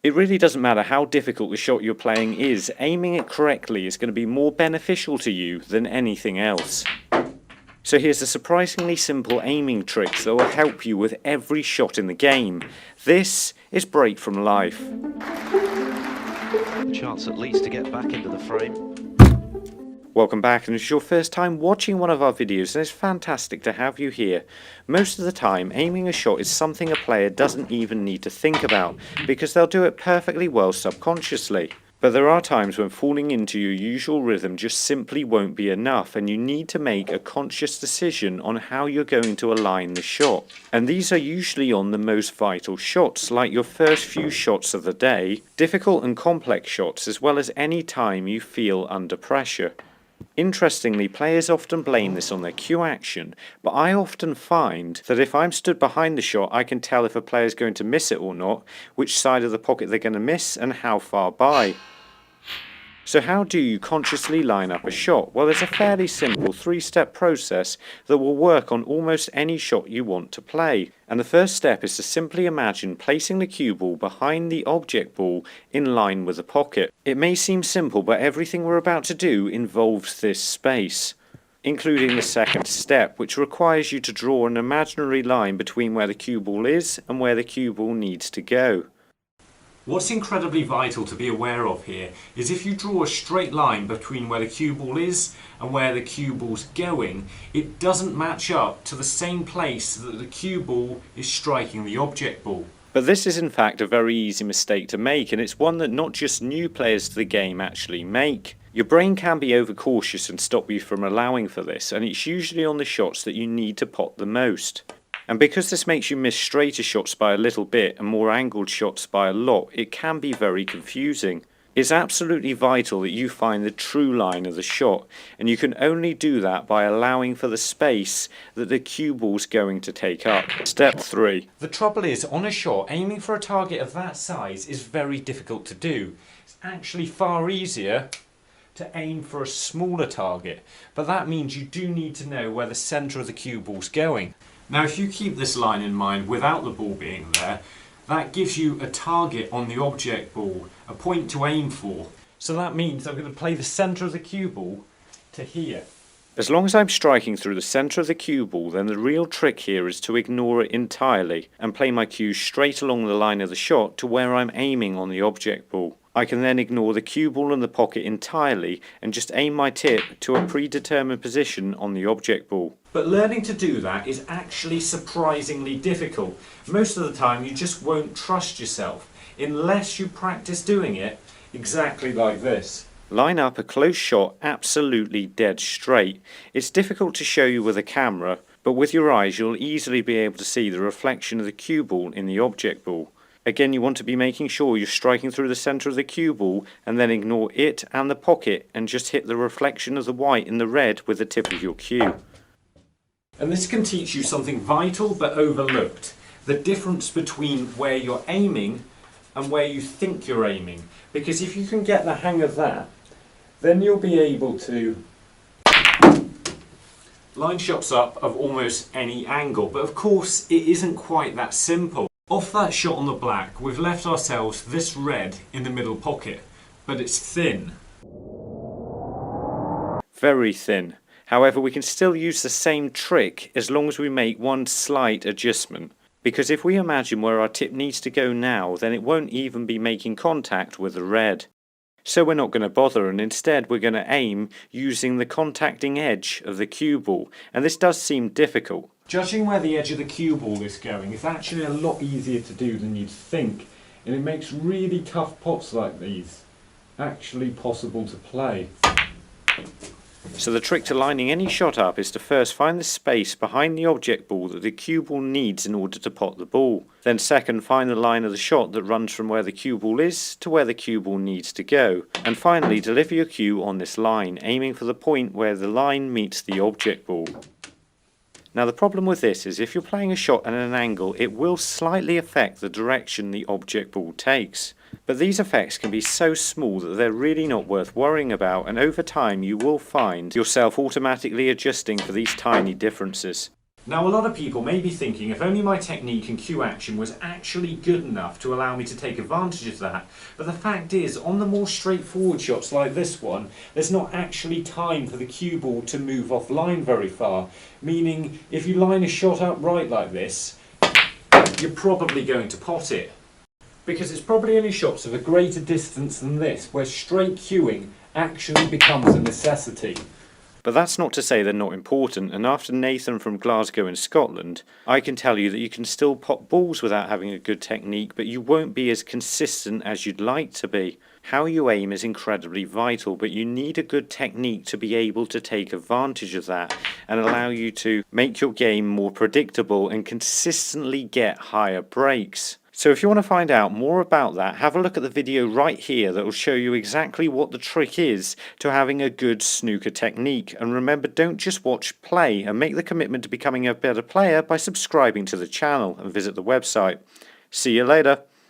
It really doesn't matter how difficult the shot you're playing is, aiming it correctly is going to be more beneficial to you than anything else. So here's a surprisingly simple aiming trick that will help you with every shot in the game. This is Break from Life. A chance at least to get back into the frame. Welcome back, and if it's your first time watching one of our videos, then it's fantastic to have you here. Most of the time, aiming a shot is something a player doesn't even need to think about, because they'll do it perfectly well subconsciously. But there are times when falling into your usual rhythm just simply won't be enough, and you need to make a conscious decision on how you're going to align the shot. And these are usually on the most vital shots, like your first few shots of the day, difficult and complex shots, as well as any time you feel under pressure. Interestingly, players often blame this on their cue action, but I often find that if I'm stood behind the shot, I can tell if a player is going to miss it or not, which side of the pocket they're going to miss, and how far by. So how do you consciously line up a shot? Well, there's a fairly simple 3-step process that will work on almost any shot you want to play. And the first step is to simply imagine placing the cue ball behind the object ball in line with the pocket. It may seem simple, but everything we're about to do involves this space, including the second step, which requires you to draw an imaginary line between where the cue ball is and where the cue ball needs to go. What's incredibly vital to be aware of here is if you draw a straight line between where the cue ball is and where the cue ball's going, it doesn't match up to the same place that the cue ball is striking the object ball. But this is in fact a very easy mistake to make, and it's one that not just new players to the game actually make. Your brain can be overcautious and stop you from allowing for this, and it's usually on the shots that you need to pot the most. And because this makes you miss straighter shots by a little bit and more angled shots by a lot, it can be very confusing. It's absolutely vital that you find the true line of the shot, and you can only do that by allowing for the space that the cue ball's going to take up. Step 3. The trouble is, on a shot, aiming for a target of that size is very difficult to do. It's actually far easier to aim for a smaller target, but that means you do need to know where the centre of the cue ball's going. Now, if you keep this line in mind without the ball being there, that gives you a target on the object ball, a point to aim for. So that means I'm going to play the centre of the cue ball to here. As long as I'm striking through the centre of the cue ball, then the real trick here is to ignore it entirely and play my cue straight along the line of the shot to where I'm aiming on the object ball. I can then ignore the cue ball and the pocket entirely and just aim my tip to a predetermined position on the object ball. But learning to do that is actually surprisingly difficult. Most of the time you just won't trust yourself unless you practice doing it exactly like this. Line up a close shot absolutely dead straight. It's difficult to show you with a camera, but with your eyes you'll easily be able to see the reflection of the cue ball in the object ball. Again, you want to be making sure you're striking through the centre of the cue ball and then ignore it and the pocket and just hit the reflection of the white in the red with the tip of your cue. And this can teach you something vital but overlooked. The difference between where you're aiming and where you think you're aiming. Because if you can get the hang of that, then you'll be able to line shots up of almost any angle. But of course, it isn't quite that simple. Off that shot on the black, we've left ourselves this red in the middle pocket, but it's thin. Very thin. However, we can still use the same trick as long as we make one slight adjustment. Because if we imagine where our tip needs to go now, then it won't even be making contact with the red. So we're not going to bother, and instead we're going to aim using the contacting edge of the cue ball, and this does seem difficult. Judging where the edge of the cue ball is going is actually a lot easier to do than you'd think, and it makes really tough pots like these actually possible to play. So the trick to lining any shot up is to first find the space behind the object ball that the cue ball needs in order to pot the ball. Then second, find the line of the shot that runs from where the cue ball is to where the cue ball needs to go. And finally, deliver your cue on this line, aiming for the point where the line meets the object ball. Now the problem with this is if you're playing a shot at an angle, it will slightly affect the direction the object ball takes. But these effects can be so small that they're really not worth worrying about, and over time you will find yourself automatically adjusting for these tiny differences. Now, a lot of people may be thinking if only my technique and cue action was actually good enough to allow me to take advantage of that. But the fact is, on the more straightforward shots like this one, there's not actually time for the cue ball to move offline very far. Meaning, if you line a shot up right like this, you're probably going to pot it. Because it's probably only shots of a greater distance than this, where straight cueing actually becomes a necessity. But that's not to say they're not important, and after Nathan from Glasgow in Scotland, I can tell you that you can still pot balls without having a good technique, but you won't be as consistent as you'd like to be. How you aim is incredibly vital, but you need a good technique to be able to take advantage of that and allow you to make your game more predictable and consistently get higher breaks. So if you want to find out more about that, have a look at the video right here that will show you exactly what the trick is to having a good snooker technique. And remember, don't just watch play, and make the commitment to becoming a better player by subscribing to the channel and visit the website. See you later.